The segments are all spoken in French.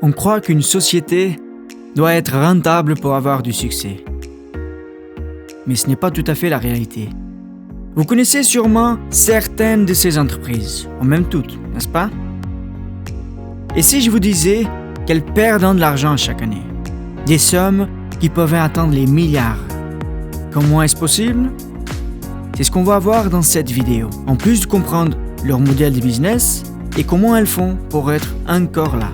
On croit qu'une société doit être rentable pour avoir du succès. Mais ce n'est pas tout à fait la réalité. Vous connaissez sûrement certaines de ces entreprises, ou même toutes, n'est-ce pas? Et si je vous disais qu'elles perdent de l'argent chaque année, des sommes qui peuvent atteindre les milliards, comment est-ce possible? C'est ce qu'on va voir dans cette vidéo. En plus de comprendre leur modèle de business et comment elles font pour être encore là.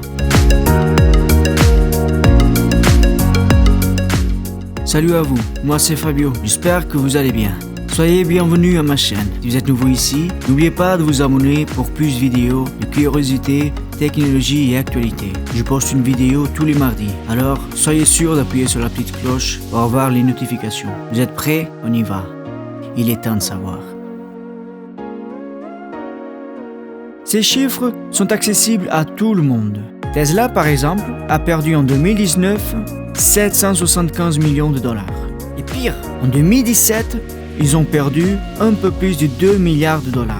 Salut à vous, moi c'est Fabio, j'espère que vous allez bien. Soyez bienvenus à ma chaîne. Si vous êtes nouveau ici, n'oubliez pas de vous abonner pour plus de vidéos de curiosité, technologie et actualité. Je poste une vidéo tous les mardis, alors soyez sûr d'appuyer sur la petite cloche pour avoir les notifications. Vous êtes prêts? On y va. Il est temps de savoir. Ces chiffres sont accessibles à tout le monde. Tesla, par exemple, a perdu en 2019 775 millions de dollars. Et pire, en 2017, ils ont perdu un peu plus de 2 milliards de dollars.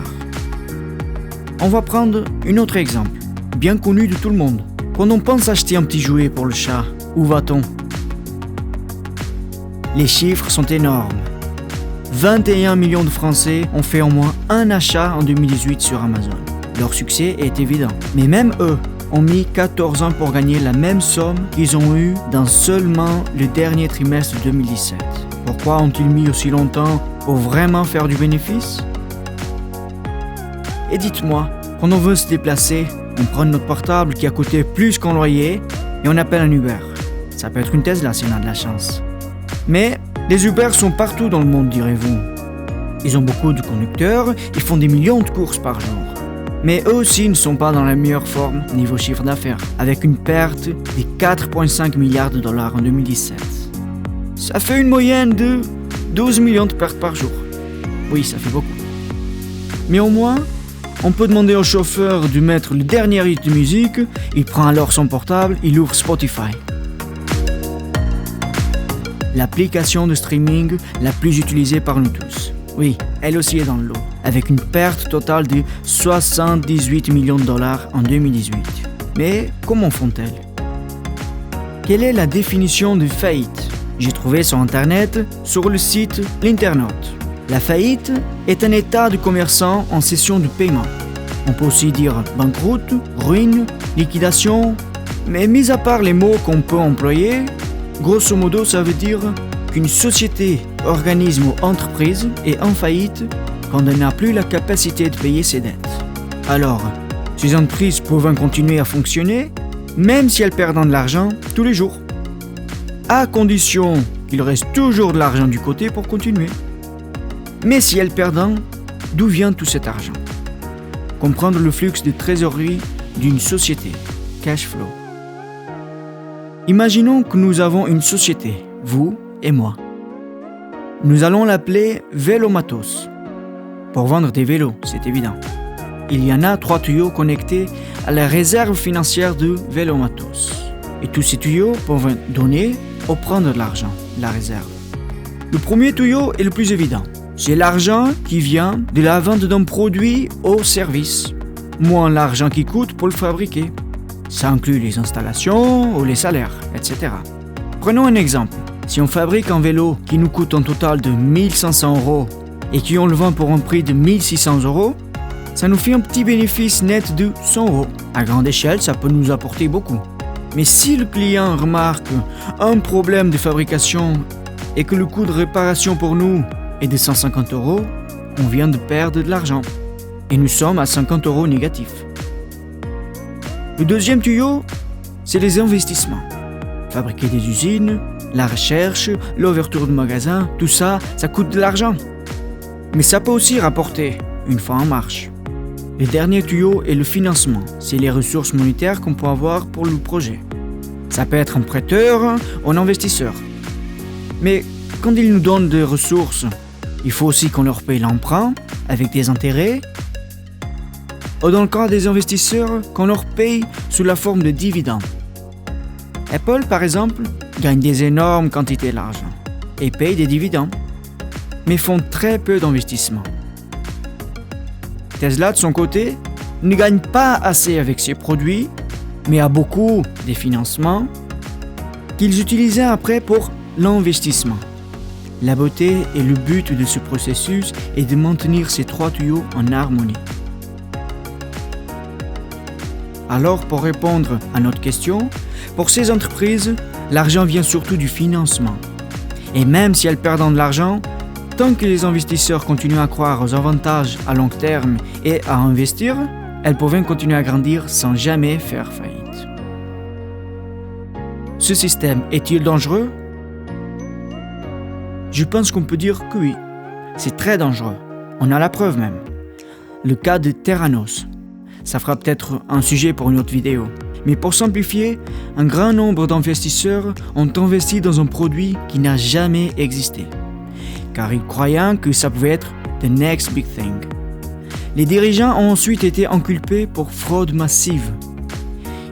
On va prendre un autre exemple, bien connu de tout le monde. Quand on pense acheter un petit jouet pour le chat, où va-t-on? Les chiffres sont énormes. 21 millions de Français ont fait au moins un achat en 2018 sur Amazon. Leur succès est évident. Mais même eux ont mis 14 ans pour gagner la même somme qu'ils ont eue dans seulement le dernier trimestre de 2017. Pourquoi ont-ils mis aussi longtemps pour vraiment faire du bénéfice? Et dites-moi, quand on veut se déplacer, on prend notre portable qui a coûté plus qu'un loyer et on appelle un Uber. Ça peut être une Tesla si on a de la chance. Mais les Uber sont partout dans le monde, direz-vous. Ils ont beaucoup de conducteurs, ils font des millions de courses par jour. Mais eux aussi ne sont pas dans la meilleure forme niveau chiffre d'affaires, avec une perte de 4,5 milliards de dollars en 2017. Ça fait une moyenne de 12 millions de pertes par jour. Oui, ça fait beaucoup. Mais au moins, on peut demander au chauffeur de mettre le dernier hit de musique, il prend alors son portable, il ouvre Spotify. L'application de streaming la plus utilisée par nous tous. Oui, elle aussi est dans le lot, avec une perte totale de 78 millions de dollars en 2018. Mais comment font-elles? Quelle est la définition de faillite? J'ai trouvé sur Internet, sur le site L'Internaute. La faillite est un état de commerçant en cessation de paiement. On peut aussi dire banqueroute, ruine, liquidation, mais mis à part les mots qu'on peut employer, grosso modo ça veut dire qu'une société, organisme ou entreprise est en faillite quand elle n'a plus la capacité de payer ses dettes. Alors, ces entreprises peuvent continuer à fonctionner, même si elles perdent de l'argent tous les jours, à condition qu'il reste toujours de l'argent du côté pour continuer. Mais si elles perdent, d'où vient tout cet argent? Comprendre le flux de trésorerie d'une société, cash flow. Imaginons que nous avons une société, vous et moi. Nous allons l'appeler Vélomatos. Pour vendre des vélos, c'est évident. Il y en a 3 tuyaux connectés à la réserve financière de Vélomatos. Et tous ces tuyaux peuvent donner ou prendre de l'argent, la réserve. Le premier tuyau est le plus évident. C'est l'argent qui vient de la vente d'un produit ou service, moins l'argent qui coûte pour le fabriquer. Ça inclut les installations ou les salaires, etc. Prenons un exemple. Si on fabrique un vélo qui nous coûte un total de 1500 € et qu'on le vend pour un prix de 1600 €, ça nous fait un petit bénéfice net de 100 €. À grande échelle, ça peut nous apporter beaucoup. Mais si le client remarque un problème de fabrication et que le coût de réparation pour nous est de 150 €, on vient de perdre de l'argent. Et nous sommes à 50 € négatifs. Le deuxième tuyau, c'est les investissements. Fabriquer des usines, la recherche, l'ouverture de magasins, tout ça, ça coûte de l'argent. Mais ça peut aussi rapporter, une fois en marche. Le dernier tuyau est le financement. C'est les ressources monétaires qu'on peut avoir pour le projet. Ça peut être un prêteur ou un investisseur. Mais quand ils nous donnent des ressources, il faut aussi qu'on leur paye l'emprunt avec des intérêts. Ou dans le cas des investisseurs, qu'on leur paye sous la forme de dividendes. Apple, par exemple, gagne des énormes quantités d'argent et paye des dividendes, mais font très peu d'investissements. Tesla, de son côté, ne gagne pas assez avec ses produits mais à beaucoup des financements qu'ils utilisaient après pour l'investissement. La beauté et le but de ce processus est de maintenir ces trois tuyaux en harmonie. Alors, pour répondre à notre question, pour ces entreprises, l'argent vient surtout du financement. Et même si elles perdent de l'argent, tant que les investisseurs continuent à croire aux avantages à long terme et à investir, elles peuvent continuer à grandir sans jamais faire faillite. Ce système est-il dangereux ? Je pense qu'on peut dire que oui. C'est très dangereux. On a la preuve même. Le cas de Theranos. Ça fera peut-être un sujet pour une autre vidéo. Mais pour simplifier, un grand nombre d'investisseurs ont investi dans un produit qui n'a jamais existé, car ils croyaient que ça pouvait être the next big thing. Les dirigeants ont ensuite été inculpés pour fraude massive.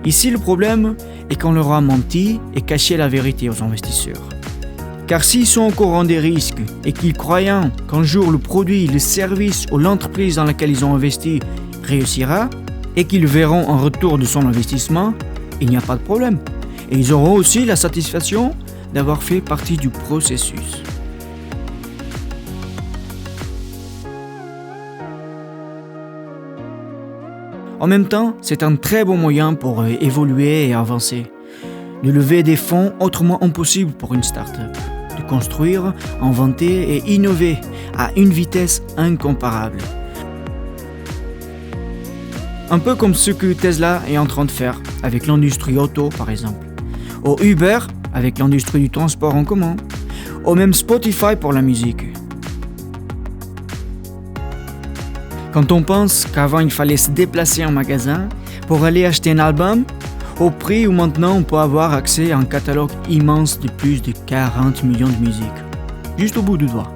Ici, le problème est qu'on leur a menti et caché la vérité aux investisseurs. Car s'ils sont au courant des risques et qu'ils croyaient qu'un jour le produit, le service ou l'entreprise dans laquelle ils ont investi réussira, et qu'ils verront un retour de son investissement, il n'y a pas de problème. Et ils auront aussi la satisfaction d'avoir fait partie du processus. En même temps, c'est un très bon moyen pour évoluer et avancer. De lever des fonds autrement impossible pour une start-up. De construire, inventer et innover à une vitesse incomparable. Un peu comme ce que Tesla est en train de faire avec l'industrie auto par exemple, ou Uber avec l'industrie du transport en commun, ou même Spotify pour la musique. Quand on pense qu'avant il fallait se déplacer en magasin pour aller acheter un album, au prix où maintenant on peut avoir accès à un catalogue immense de plus de 40 millions de musiques, juste au bout du doigt.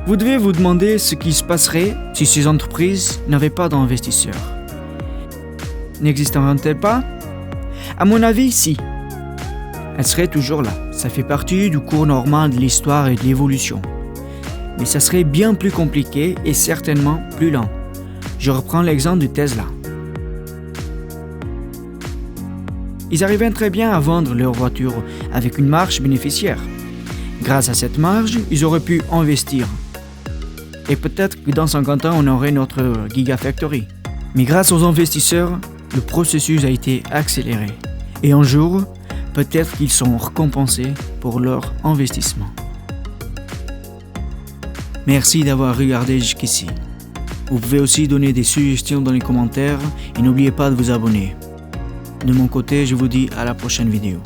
Vous devez vous demander ce qui se passerait si ces entreprises n'avaient pas d'investisseurs. N'existeraient-elles pas ? À mon avis, si. Elles seraient toujours là. Ça fait partie du cours normal de l'histoire et de l'évolution. Mais ça serait bien plus compliqué et certainement plus lent. Je reprends l'exemple de Tesla. Ils arrivaient très bien à vendre leurs voitures avec une marge bénéficiaire. Grâce à cette marge, ils auraient pu investir. Et peut-être que dans 50 ans, on aurait notre Gigafactory. Mais grâce aux investisseurs, le processus a été accéléré. Et un jour, peut-être qu'ils sont récompensés pour leur investissement. Merci d'avoir regardé jusqu'ici. Vous pouvez aussi donner des suggestions dans les commentaires et n'oubliez pas de vous abonner. De mon côté, je vous dis à la prochaine vidéo.